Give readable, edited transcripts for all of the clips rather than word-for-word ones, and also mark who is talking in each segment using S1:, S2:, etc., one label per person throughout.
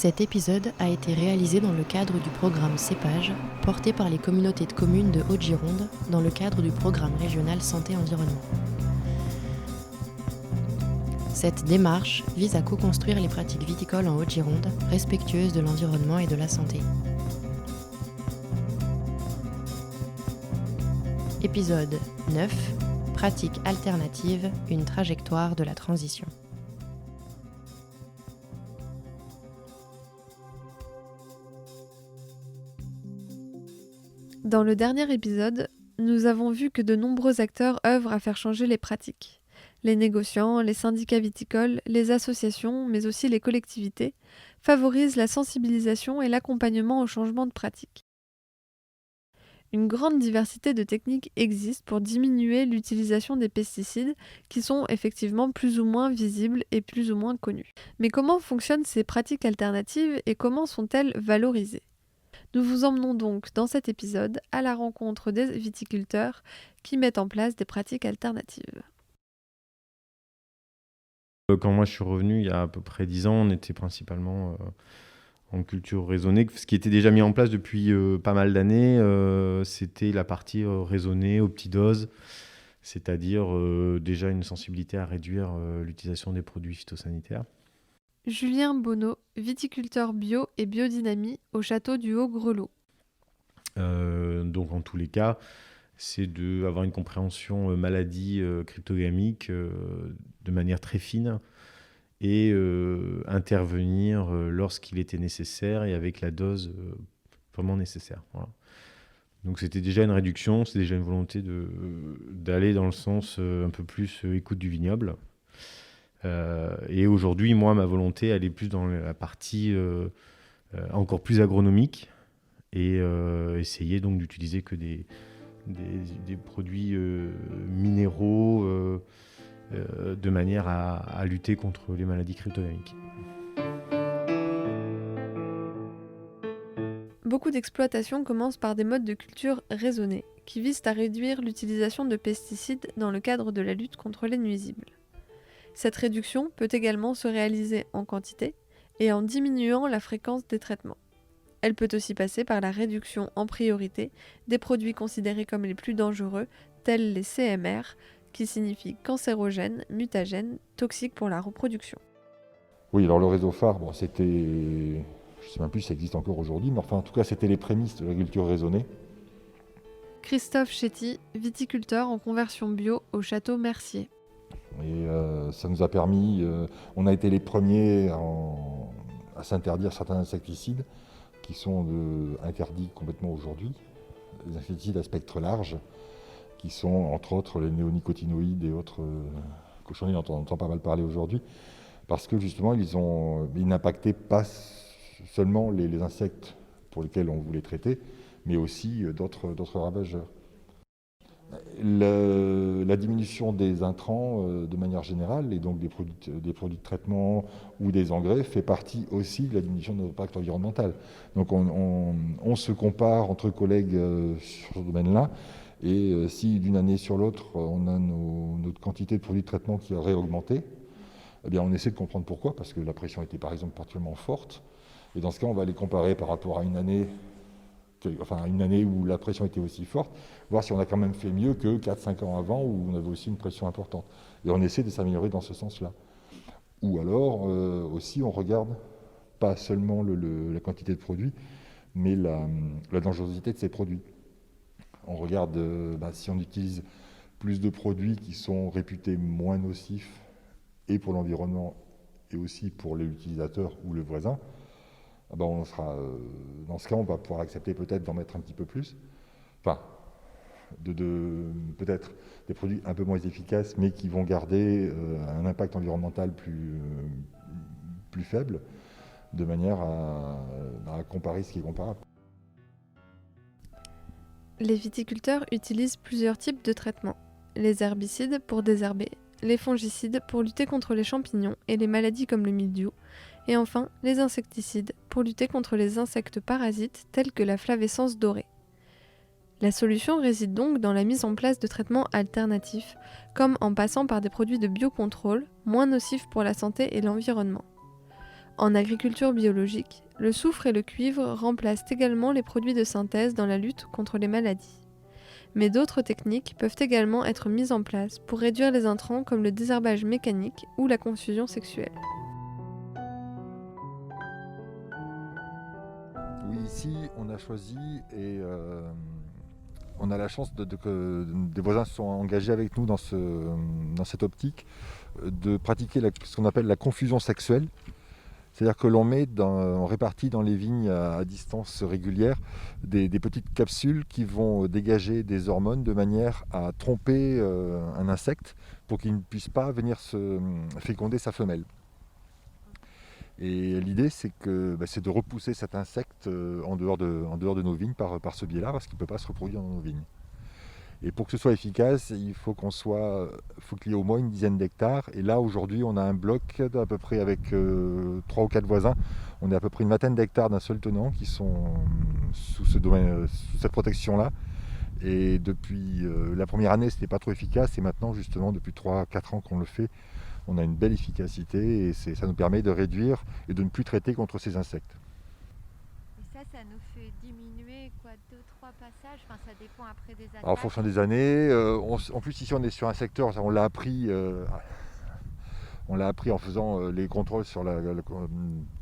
S1: Cet épisode a été réalisé dans le cadre du programme CEPAGE, porté par les communautés de communes de Haute-Gironde, dans le cadre du programme régional Santé-Environnement. Cette démarche vise à co-construire les pratiques viticoles en Haute-Gironde, respectueuses de l'environnement et de la santé. Épisode 9. Pratiques alternatives, une trajectoire de la transition.
S2: Dans le dernier épisode, nous avons vu que de nombreux acteurs œuvrent à faire changer les pratiques. Les négociants, les syndicats viticoles, les associations, mais aussi les collectivités, favorisent la sensibilisation et l'accompagnement au changement de pratiques. Une grande diversité de techniques existe pour diminuer l'utilisation des pesticides qui sont effectivement plus ou moins visibles et plus ou moins connues. Mais comment fonctionnent ces pratiques alternatives et comment sont-elles valorisées ? Nous vous emmenons donc dans cet épisode à la rencontre des viticulteurs qui mettent en place des pratiques alternatives.
S3: Quand moi je suis revenu il y a à peu près 10 ans, on était principalement en culture raisonnée. Ce qui était déjà mis en place depuis pas mal d'années, c'était la partie raisonnée aux petites doses, c'est-à-dire déjà une sensibilité à réduire l'utilisation des produits phytosanitaires.
S2: Julien Bonneau, viticulteur bio et biodynamie au château du Haut-Grelot.
S3: Donc en tous les cas, c'est d'avoir une compréhension maladie cryptogamique de manière très fine et intervenir lorsqu'il était nécessaire et avec la dose vraiment nécessaire. Voilà. Donc c'était déjà une réduction, c'est déjà une volonté d'aller dans le sens un peu plus écoute du vignoble. Et aujourd'hui, moi, ma volonté, elle est plus dans la partie encore plus agronomique et essayer donc d'utiliser que des produits minéraux de manière à lutter contre les maladies cryptogamiques.
S2: Beaucoup d'exploitations commencent par des modes de culture raisonnés qui visent à réduire l'utilisation de pesticides dans le cadre de la lutte contre les nuisibles. Cette réduction peut également se réaliser en quantité et en diminuant la fréquence des traitements. Elle peut aussi passer par la réduction en priorité des produits considérés comme les plus dangereux, tels les CMR, qui signifient cancérogènes, mutagènes, toxiques pour la reproduction.
S4: Oui, alors le réseau phare, c'était, je ne sais même plus si ça existe encore aujourd'hui, mais enfin en tout cas c'était les prémices de l'agriculture raisonnée.
S2: Christophe Chetty, viticulteur en conversion bio au château Mercier.
S4: Et ça nous a permis, on a été les premiers à s'interdire certains insecticides qui sont interdits complètement aujourd'hui. Les insecticides à spectre large, qui sont entre autres les néonicotinoïdes et autres cochonneries dont on entend pas mal parler aujourd'hui, parce que justement ils n'impactaient pas seulement les insectes pour lesquels on voulait traiter, mais aussi d'autres ravageurs. La diminution des intrants de manière générale, et donc des produits de traitement ou des engrais, fait partie aussi de la diminution de notre impact environnemental. Donc on se compare entre collègues sur ce domaine-là, et si d'une année sur l'autre, on a notre quantité de produits de traitement qui aurait augmenté, eh bien on essaie de comprendre pourquoi, parce que la pression était par exemple particulièrement forte, et dans ce cas on va les comparer par rapport à une année où la pression était aussi forte, voir si on a quand même fait mieux que 4-5 ans avant où on avait aussi une pression importante. Et on essaie de s'améliorer dans ce sens-là. Ou alors, aussi, on regarde pas seulement la quantité de produits, mais la dangerosité de ces produits. On regarde si on utilise plus de produits qui sont réputés moins nocifs, et pour l'environnement, et aussi pour l'utilisateur ou le voisin, on sera, dans ce cas, on va pouvoir accepter peut-être d'en mettre un petit peu plus. Enfin, peut-être des produits un peu moins efficaces, mais qui vont garder un impact environnemental plus faible, de manière à comparer ce qui est comparable.
S2: Les viticulteurs utilisent plusieurs types de traitements. Les herbicides pour désherber, les fongicides pour lutter contre les champignons et les maladies comme le mildiou, et enfin les insecticides pour lutter contre les insectes parasites tels que la flavescence dorée. La solution réside donc dans la mise en place de traitements alternatifs, comme en passant par des produits de biocontrôle, moins nocifs pour la santé et l'environnement. En agriculture biologique, le soufre et le cuivre remplacent également les produits de synthèse dans la lutte contre les maladies. Mais d'autres techniques peuvent également être mises en place pour réduire les intrants comme le désherbage mécanique ou la confusion sexuelle.
S4: Oui, ici, on a choisi et on a la chance que des voisins se sont engagés avec nous dans cette optique de pratiquer ce qu'on appelle la confusion sexuelle. C'est-à-dire que on répartit dans les vignes à distance régulière des petites capsules qui vont dégager des hormones de manière à tromper un insecte pour qu'il ne puisse pas venir se féconder sa femelle. Et l'idée, c'est de repousser cet insecte en dehors de nos vignes par ce biais-là, parce qu'il ne peut pas se reproduire dans nos vignes. Et pour que ce soit efficace, il faut qu'il y ait au moins une dizaine d'hectares. Et là, aujourd'hui, on a un bloc à peu près avec 3 ou 4 voisins. On est à peu près une vingtaine d'hectares d'un seul tenant qui sont sous cette protection-là. Et depuis la première année, ce n'était pas trop efficace. Et maintenant, justement, depuis 3-4 ans qu'on le fait, on a une belle efficacité et ça nous permet de réduire et de ne plus traiter contre ces insectes.
S5: Et ça nous fait diminuer 2-3 passages, enfin, ça dépend après des attaques.
S4: Alors, en fonction des années, en plus ici on est sur un secteur, on l'a appris en faisant les contrôles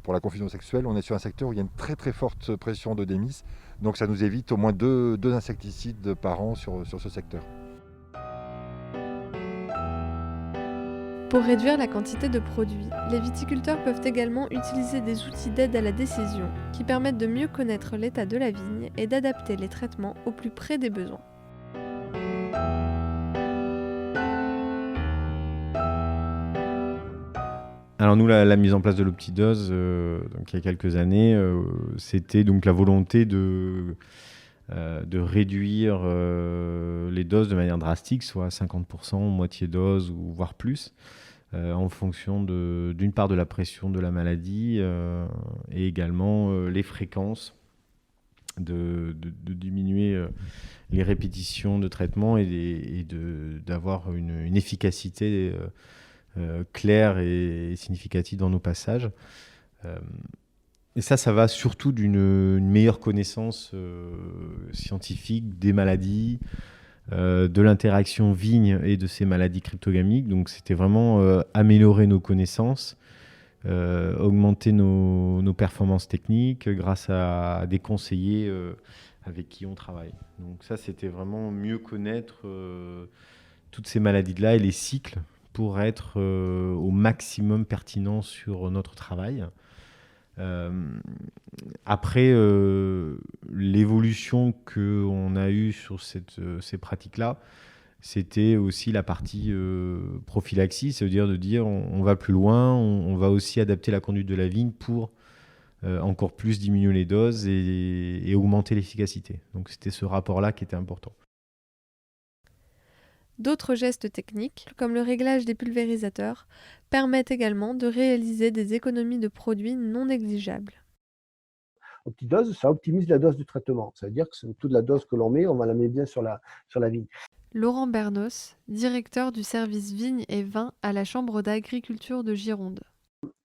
S4: pour la confusion sexuelle. On est sur un secteur où il y a une très très forte pression de démice, donc ça nous évite au moins deux insecticides par an sur ce secteur.
S2: Pour réduire la quantité de produits, les viticulteurs peuvent également utiliser des outils d'aide à la décision qui permettent de mieux connaître l'état de la vigne et d'adapter les traitements au plus près des besoins.
S3: Alors nous, la mise en place de l'optidose, donc il y a quelques années, c'était donc la volonté de réduire les doses de manière drastique, soit 50%, moitié dose ou voire plus, en fonction d'une part de la pression de la maladie et également les fréquences, de diminuer les répétitions de traitement et d'avoir une efficacité claire et significative dans nos passages. Et ça va surtout d'une meilleure connaissance scientifique des maladies, de l'interaction vigne et de ces maladies cryptogamiques. Donc c'était vraiment améliorer nos connaissances, augmenter nos performances techniques grâce à des conseillers avec qui on travaille. Donc ça, c'était vraiment mieux connaître toutes ces maladies-là et les cycles pour être au maximum pertinent sur notre travail. Après, l'évolution qu'on a eue sur ces pratiques-là, c'était aussi la partie prophylaxie, c'est-à-dire de dire on va plus loin, on va aussi adapter la conduite de la vigne pour encore plus diminuer les doses et augmenter l'efficacité. Donc c'était ce rapport-là qui était important.
S2: D'autres gestes techniques, comme le réglage des pulvérisateurs, permettent également de réaliser des économies de produits non négligeables.
S6: Optidose, ça optimise la dose du traitement. Ça veut dire que toute la dose que l'on met, on va la mettre bien sur la vigne.
S2: Laurent Bernos, directeur du service vignes et vins à la Chambre d'agriculture de Gironde.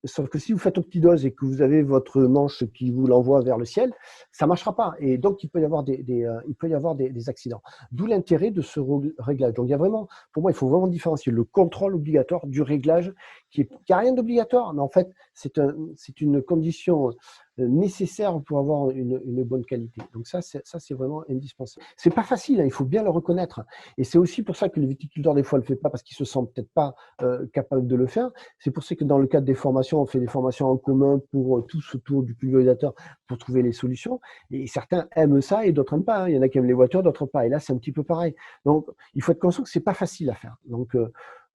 S6: Sauf que si vous faites optidose et que vous avez votre manche qui vous l'envoie vers le ciel, ça ne marchera pas. Et donc, il peut y avoir des accidents. D'où l'intérêt de ce réglage. Donc, pour moi, il faut vraiment différencier le contrôle obligatoire du réglage, qui n'a rien d'obligatoire, mais en fait, c'est une condition nécessaire pour avoir une bonne qualité. Donc ça, c'est vraiment indispensable. C'est pas facile, hein, il faut bien le reconnaître. Et c'est aussi pour ça que le viticulteur, des fois, ne le fait pas parce qu'il se sent peut-être pas capable de le faire. C'est pour ça que dans le cadre des formations, on fait des formations en commun pour tous autour du pulvérisateur pour trouver les solutions. Et certains aiment ça et d'autres n'aiment pas. Hein. Il y en a qui aiment les voitures, d'autres pas. Et là, c'est un petit peu pareil. Donc, il faut être conscient que c'est pas facile à faire. Donc,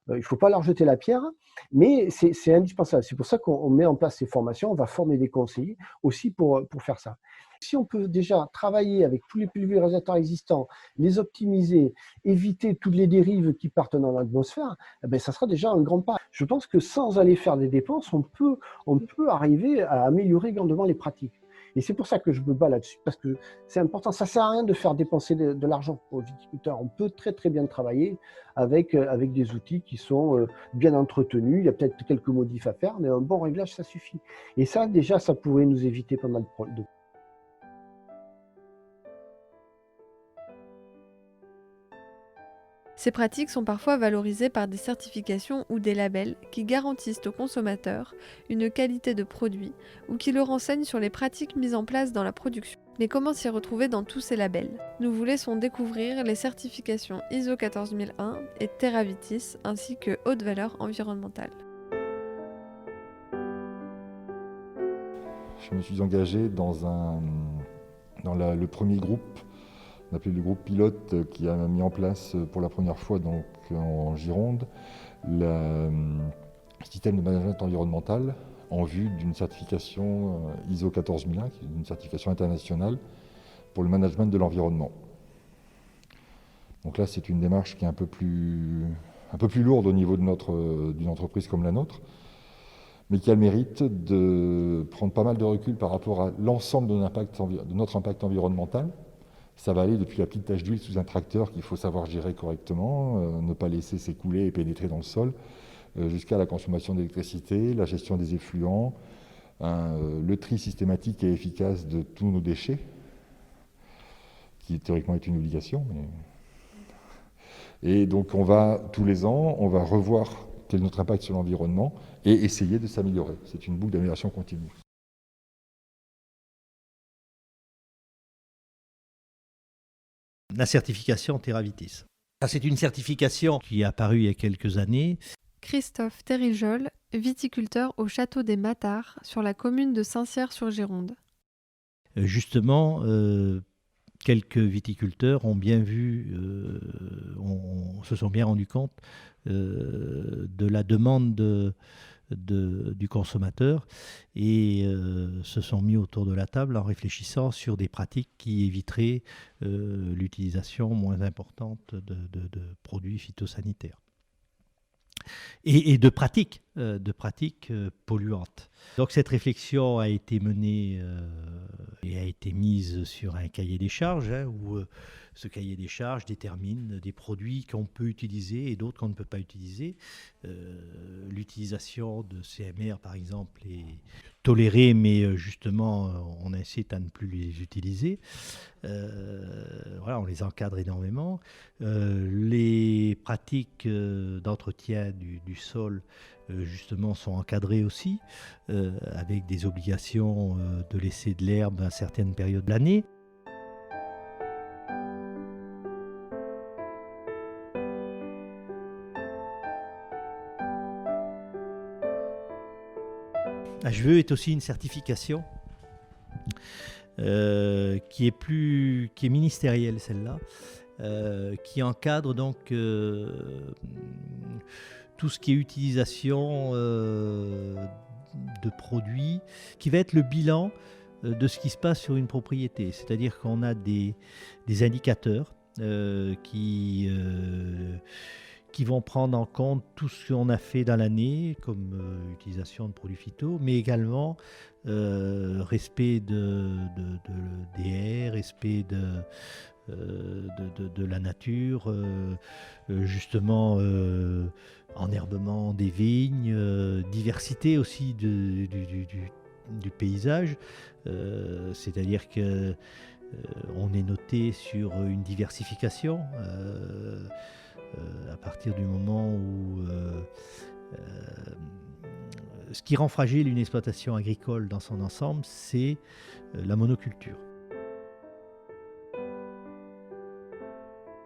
S6: il ne faut pas leur jeter la pierre, mais c'est indispensable. C'est pour ça qu'on met en place ces formations. On va former des conseillers aussi pour faire ça. Si on peut déjà travailler avec tous les pulvérisateurs existants, les optimiser, éviter toutes les dérives qui partent dans l'atmosphère, ça sera déjà un grand pas. Je pense que sans aller faire des dépenses, on peut arriver à améliorer grandement les pratiques. Et c'est pour ça que je me bats là-dessus, parce que c'est important. Ça sert à rien de faire dépenser de l'argent aux viticulteurs. On peut très très bien travailler avec des outils qui sont bien entretenus. Il y a peut-être quelques modifs à faire, mais un bon réglage, ça suffit. Et ça, déjà, ça pourrait nous éviter pas mal de.
S2: Ces pratiques sont parfois valorisées par des certifications ou des labels qui garantissent aux consommateurs une qualité de produit ou qui le renseignent sur les pratiques mises en place dans la production. Mais comment s'y retrouver dans tous ces labels? Nous vous laissons découvrir les certifications ISO 14001 et TerraVitis ainsi que haute valeur environnementale.
S4: Je me suis engagé dans le premier groupe, on appelait le groupe pilote, qui a mis en place pour la première fois donc, en Gironde le système de management environnemental en vue d'une certification ISO 14001, qui est une certification internationale pour le management de l'environnement. Donc là, c'est une démarche qui est un peu plus lourde au niveau d'une entreprise comme la nôtre, mais qui a le mérite de prendre pas mal de recul par rapport à l'ensemble de notre impact environnemental. Ça va aller depuis la petite tache d'huile sous un tracteur qu'il faut savoir gérer correctement, ne pas laisser s'écouler et pénétrer dans le sol, jusqu'à la consommation d'électricité, la gestion des effluents, le tri systématique et efficace de tous nos déchets, qui théoriquement est une obligation. Et donc tous les ans, on va revoir quel est notre impact sur l'environnement et essayer de s'améliorer. C'est une boucle d'amélioration continue.
S7: La certification TerraVitis. C'est une certification qui est apparue il y a quelques années.
S2: Christophe Terrijol, viticulteur au château des Matards sur la commune de Saint-Cyr-sur-Gironde.
S7: Justement, quelques viticulteurs ont bien vu, se sont bien rendus compte de la demande du consommateur et se sont mis autour de la table en réfléchissant sur des pratiques qui éviteraient l'utilisation moins importante de produits phytosanitaires et de pratiques polluantes. Donc cette réflexion a été menée et a été mise sur un cahier des charges où ce cahier des charges détermine des produits qu'on peut utiliser et d'autres qu'on ne peut pas utiliser. L'utilisation de CMR, par exemple, est tolérée, mais justement, on incite à ne plus les utiliser. Voilà, on les encadre énormément. Les pratiques d'entretien du sol, justement, sont encadrées aussi, avec des obligations de laisser de l'herbe à certaines périodes de l'année. HVE est aussi une certification qui est ministérielle, celle-là, qui encadre donc tout ce qui est utilisation de produits, qui va être le bilan de ce qui se passe sur une propriété. C'est-à-dire qu'on a des indicateurs qui vont prendre en compte tout ce qu'on a fait dans l'année, comme utilisation de produits phyto, mais également respect des haies, respect de la nature, justement enherbement des vignes, diversité aussi du paysage, c'est-à-dire que on est noté sur une diversification à partir du moment où ce qui rend fragile une exploitation agricole dans son ensemble, c'est la monoculture.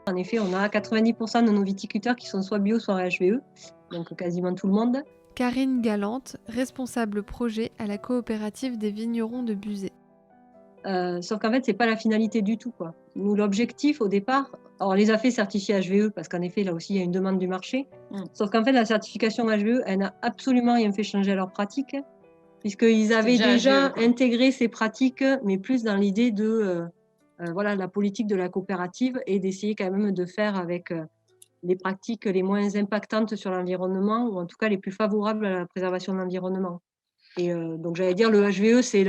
S8: En effet, on a 90% de nos viticulteurs qui sont soit bio, soit HVE, donc quasiment tout le monde.
S2: Karine Galante, responsable projet à la coopérative des vignerons de Buzet.
S8: Sauf qu'en fait, c'est pas la finalité du tout, quoi. Nous, l'objectif au départ, alors on les a fait certifier HVE parce qu'en effet, là aussi, il y a une demande du marché. Sauf qu'en fait, la certification HVE, elle n'a absolument rien fait changer à leur pratique, puisqu'ils avaient déjà intégré ces pratiques, mais plus dans l'idée de voilà, la politique de la coopérative et d'essayer quand même de faire avec les pratiques les moins impactantes sur l'environnement, ou en tout cas les plus favorables à la préservation de l'environnement. Et donc, j'allais dire, le HVE, c'est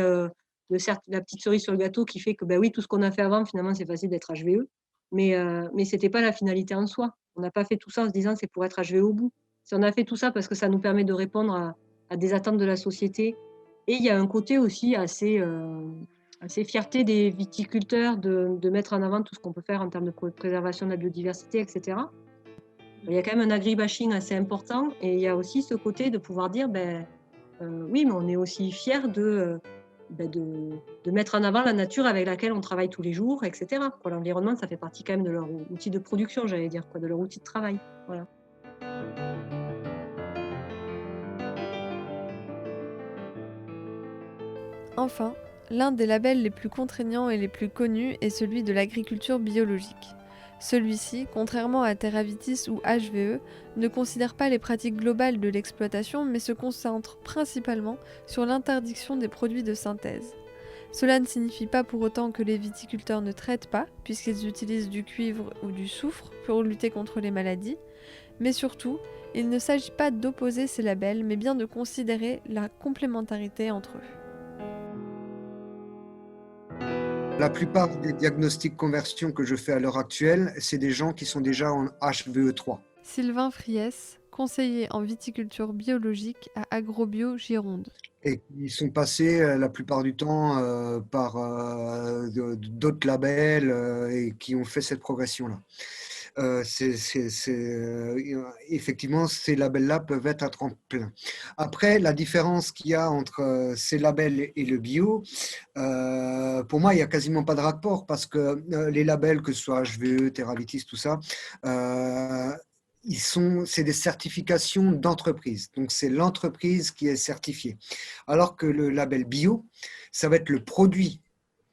S8: la petite cerise sur le gâteau qui fait que, ben oui, tout ce qu'on a fait avant, finalement, c'est facile d'être HVE. Mais c'était pas la finalité en soi. On n'a pas fait tout ça en se disant: «C'est pour être HVE au bout». Si on a fait tout ça parce que ça nous permet de répondre à des attentes de la société. Et il y a un côté aussi assez fierté des viticulteurs de mettre en avant tout ce qu'on peut faire en termes de préservation de la biodiversité, et cetera. Il y a quand même un agribashing assez important et il y a aussi ce côté de pouvoir dire: oui, mais on est aussi fiers de mettre en avant la nature avec laquelle on travaille tous les jours, et cetera, quoi. L'environnement, ça fait partie quand même de leur outil de production, j'allais dire, quoi, de leur outil de travail. Voilà.
S2: Enfin, l'un des labels les plus contraignants et les plus connus est celui de l'agriculture biologique. Celui-ci, contrairement à Terravitis ou HVE, ne considère pas les pratiques globales de l'exploitation mais se concentre principalement sur l'interdiction des produits de synthèse. Cela ne signifie pas pour autant que les viticulteurs ne traitent pas, puisqu'ils utilisent du cuivre ou du soufre pour lutter contre les maladies, mais surtout, il ne s'agit pas d'opposer ces labels mais bien de considérer la complémentarité entre eux.
S9: La plupart des diagnostics conversion que je fais à l'heure actuelle, c'est des gens qui sont déjà en HVE3.
S2: Sylvain Friès, conseiller en viticulture biologique à Agrobio Gironde.
S9: Et ils sont passés la plupart du temps par d'autres labels et qui ont fait cette progression-là. Effectivement, ces labels-là peuvent être à tremplin. Après, la différence qu'il y a entre ces labels et le bio, pour moi, il n'y a quasiment pas de rapport parce que les labels, que ce soit HVE, Terravitis, tout ça, c'est des certifications d'entreprise. Donc, c'est l'entreprise qui est certifiée. Alors que le label bio, ça va être le produit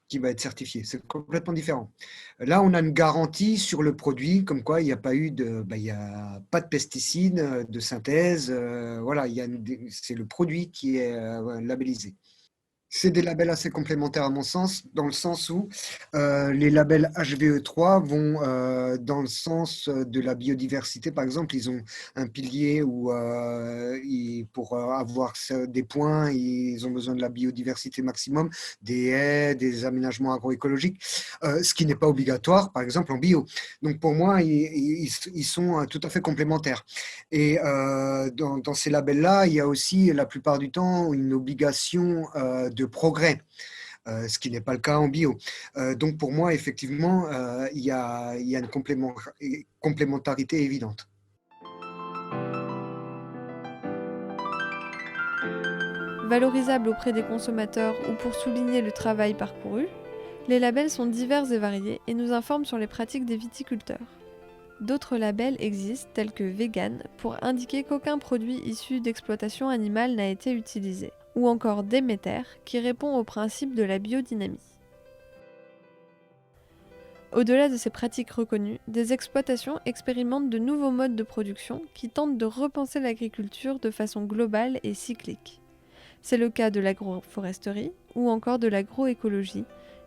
S9: qui va être certifié. C'est complètement différent. Là, on a une garantie sur le produit, comme quoi il n'y a pas eu il y a pas de pesticides de synthèse. Voilà, c'est le produit qui est labellisé. C'est des labels assez complémentaires à mon sens, dans le sens où les labels HVE3 vont dans le sens de la biodiversité. Par exemple, ils ont un pilier où pour avoir des points, ils ont besoin de la biodiversité maximum, des haies, des aménagements agroécologiques, ce qui n'est pas obligatoire, par exemple, en bio. Donc pour moi, ils sont tout à fait complémentaires. Et dans ces labels-là, il y a aussi, la plupart du temps, une obligation de progrès, ce qui n'est pas le cas en bio. Donc pour moi, effectivement, il y a une complémentarité évidente.
S2: Valorisables auprès des consommateurs ou pour souligner le travail parcouru, les labels sont divers et variés et nous informent sur les pratiques des viticulteurs. D'autres labels existent, tels que vegan, pour indiquer qu'aucun produit issu d'exploitation animale n'a été utilisé, ou encore Déméter, qui répond au principe de la biodynamie. Au-delà de ces pratiques reconnues, des exploitations expérimentent de nouveaux modes de production qui tentent de repenser l'agriculture de façon globale et cyclique. C'est le cas de l'agroforesterie ou encore de l'agroécologie,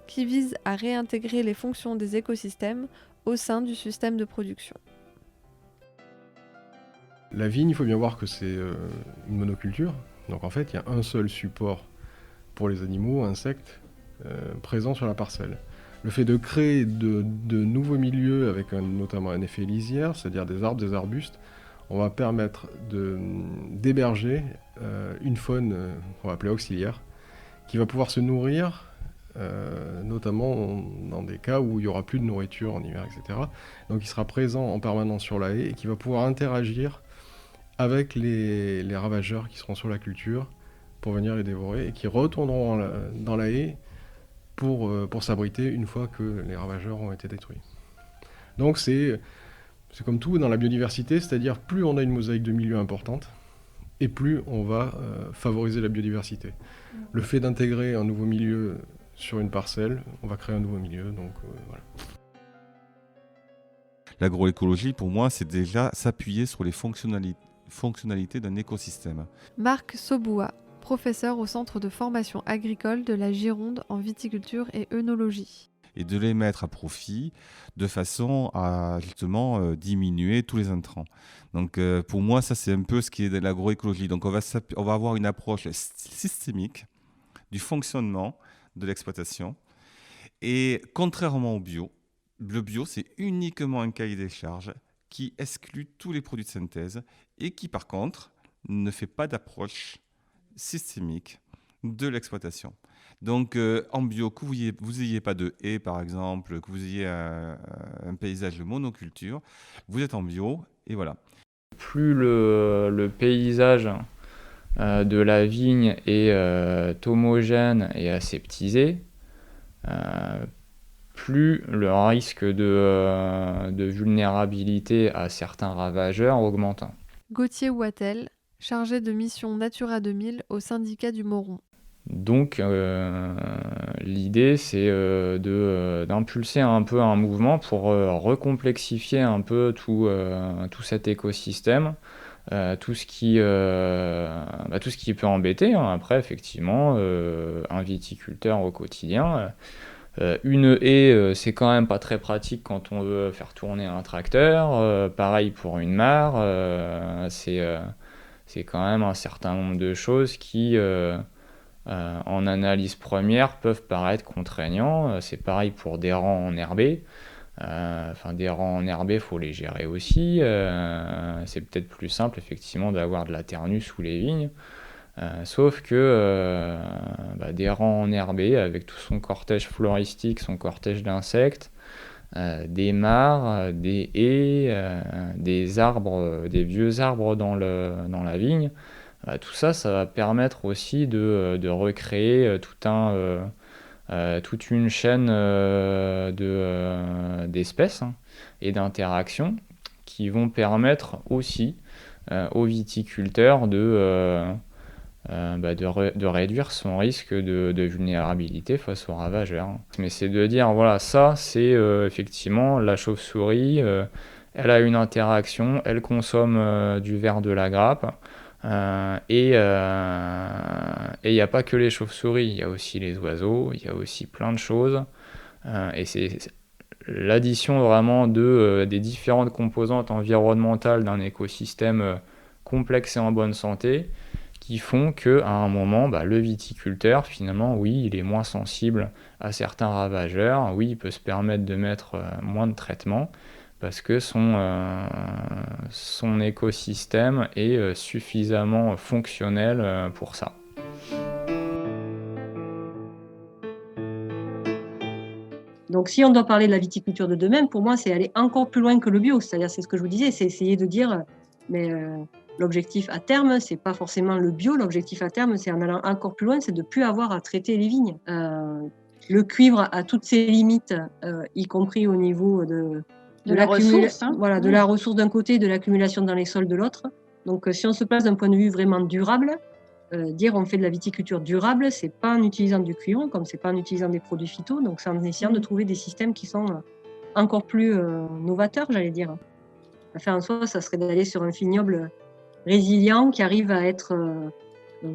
S2: qui vise à réintégrer les fonctions des écosystèmes au sein du système de production.
S10: La vigne, il faut bien voir que c'est une monoculture. Donc en fait, il y a un seul support pour les animaux, insectes, présents sur la parcelle. Le fait de créer de nouveaux milieux avec notamment un effet lisière, c'est-à-dire des arbres, des arbustes, on va permettre d'héberger une faune qu'on va appeler auxiliaire, qui va pouvoir se nourrir, notamment dans des cas où il n'y aura plus de nourriture en hiver, etc. Donc il sera présent en permanence sur la haie et qui va pouvoir interagir avec les ravageurs qui seront sur la culture pour venir les dévorer et qui retourneront dans la haie pour s'abriter une fois que les ravageurs ont été détruits. Donc c'est comme tout dans la biodiversité, c'est-à-dire plus on a une mosaïque de milieux importante et plus on va favoriser la biodiversité. Le fait d'intégrer un nouveau milieu sur une parcelle, on va créer un nouveau milieu, donc voilà.
S11: L'agroécologie, pour moi, c'est déjà s'appuyer sur les fonctionnalités d'un écosystème.
S2: Marc Soboua, professeur au Centre de formation agricole de la Gironde en viticulture et œnologie.
S11: Et de les mettre à profit de façon à justement diminuer tous les intrants. Donc pour moi, ça c'est un peu ce qui est de l'agroécologie. Donc on va avoir une approche systémique du fonctionnement de l'exploitation. Et contrairement au bio, le bio, c'est uniquement un cahier des charges qui exclut tous les produits de synthèse et qui, par contre, ne fait pas d'approche systémique de l'exploitation. Donc, en bio, que vous n'ayez pas de haies, par exemple, que vous ayez un paysage de monoculture, vous êtes en bio, et voilà.
S12: Plus le paysage de la vigne est homogène et aseptisé, plus le risque de vulnérabilité à certains ravageurs augmente.
S2: Gauthier Ouattel, chargé de mission Natura 2000 au syndicat du Moron.
S12: Donc l'idée c'est d'impulser un peu un mouvement pour recomplexifier un peu tout cet écosystème, tout ce qui peut embêter, hein. Après effectivement un viticulteur au quotidien, une haie c'est quand même pas très pratique quand on veut faire tourner un tracteur, pareil pour une mare, c'est quand même un certain nombre de choses qui en analyse première peuvent paraître contraignants. C'est pareil pour des rangs enherbés. Des rangs enherbés, il faut les gérer aussi. C'est peut-être plus simple effectivement d'avoir de la terre nue sous les vignes. Sauf que des rangs enherbés avec tout son cortège floristique, son cortège d'insectes, des mares, des haies, des arbres, des vieux arbres dans la vigne, tout ça, ça va permettre aussi de recréer toute une chaîne d'espèces, hein, et d'interactions qui vont permettre aussi aux viticulteurs de réduire son risque de vulnérabilité face aux ravageurs. Mais c'est de dire, voilà, ça c'est effectivement la chauve-souris, elle a une interaction, elle consomme du verre de la grappe. Et il n'y a pas que les chauves-souris, il y a aussi les oiseaux, il y a aussi plein de choses. Et c'est l'addition vraiment des différentes composantes environnementales d'un écosystème complexe et en bonne santé qui font qu'à un moment, le viticulteur, finalement, oui, il est moins sensible à certains ravageurs, oui, il peut se permettre de mettre moins de traitements, parce que son écosystème est suffisamment fonctionnel pour ça.
S8: Donc si on doit parler de la viticulture de demain, pour moi c'est aller encore plus loin que le bio, c'est-à-dire c'est ce que je vous disais, c'est essayer de dire l'objectif à terme, c'est pas forcément le bio, l'objectif à terme c'est en allant encore plus loin, c'est de ne plus avoir à traiter les vignes. Le cuivre a toutes ses limites, y compris au niveau de la ressource, hein. Voilà, de la ressource d'un côté, de l'accumulation dans les sols de l'autre. Donc si on se place d'un point de vue vraiment durable, dire on fait de la viticulture durable, c'est pas en utilisant du cuivre, comme c'est pas en utilisant des produits phyto, donc c'est en essayant de trouver des systèmes qui sont encore plus novateurs, j'allais dire. Enfin, en soi, ça serait d'aller sur un vignoble résilient qui arrive à être,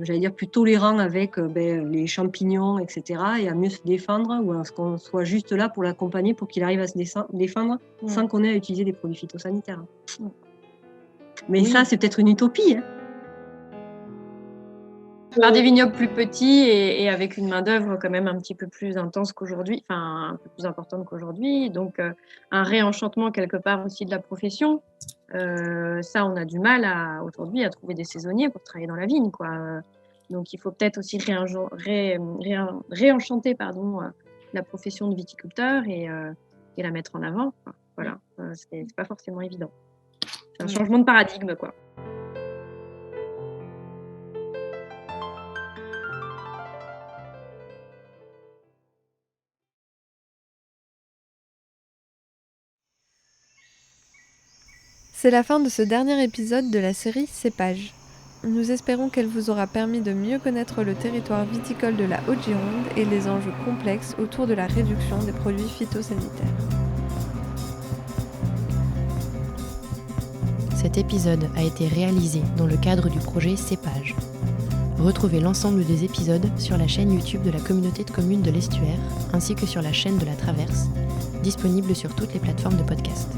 S8: j'allais dire, plus tolérant avec les champignons, etc., et à mieux se défendre, ou à ce qu'on soit juste là pour l'accompagner pour qu'il arrive à se défendre sans qu'on ait à utiliser des produits phytosanitaires. Mais ça, c'est peut-être une utopie, hein.
S13: Par des vignobles plus petits et avec une main-d'œuvre quand même un petit peu plus intense qu'aujourd'hui, enfin un peu plus importante qu'aujourd'hui, donc un réenchantement quelque part aussi de la profession. Ça, on a du mal aujourd'hui à trouver des saisonniers pour travailler dans la vigne, quoi. Donc il faut peut-être aussi réenchanter la profession de viticulteur et la mettre en avant, quoi. Voilà, c'est pas forcément évident. C'est un changement de paradigme, quoi.
S2: C'est la fin de ce dernier épisode de la série Cépage. Nous espérons qu'elle vous aura permis de mieux connaître le territoire viticole de la Haute-Gironde et les enjeux complexes autour de la réduction des produits phytosanitaires.
S1: Cet épisode a été réalisé dans le cadre du projet Cépage. Retrouvez l'ensemble des épisodes sur la chaîne YouTube de la communauté de communes de l'Estuaire, ainsi que sur la chaîne de la Traverse, disponible sur toutes les plateformes de podcast.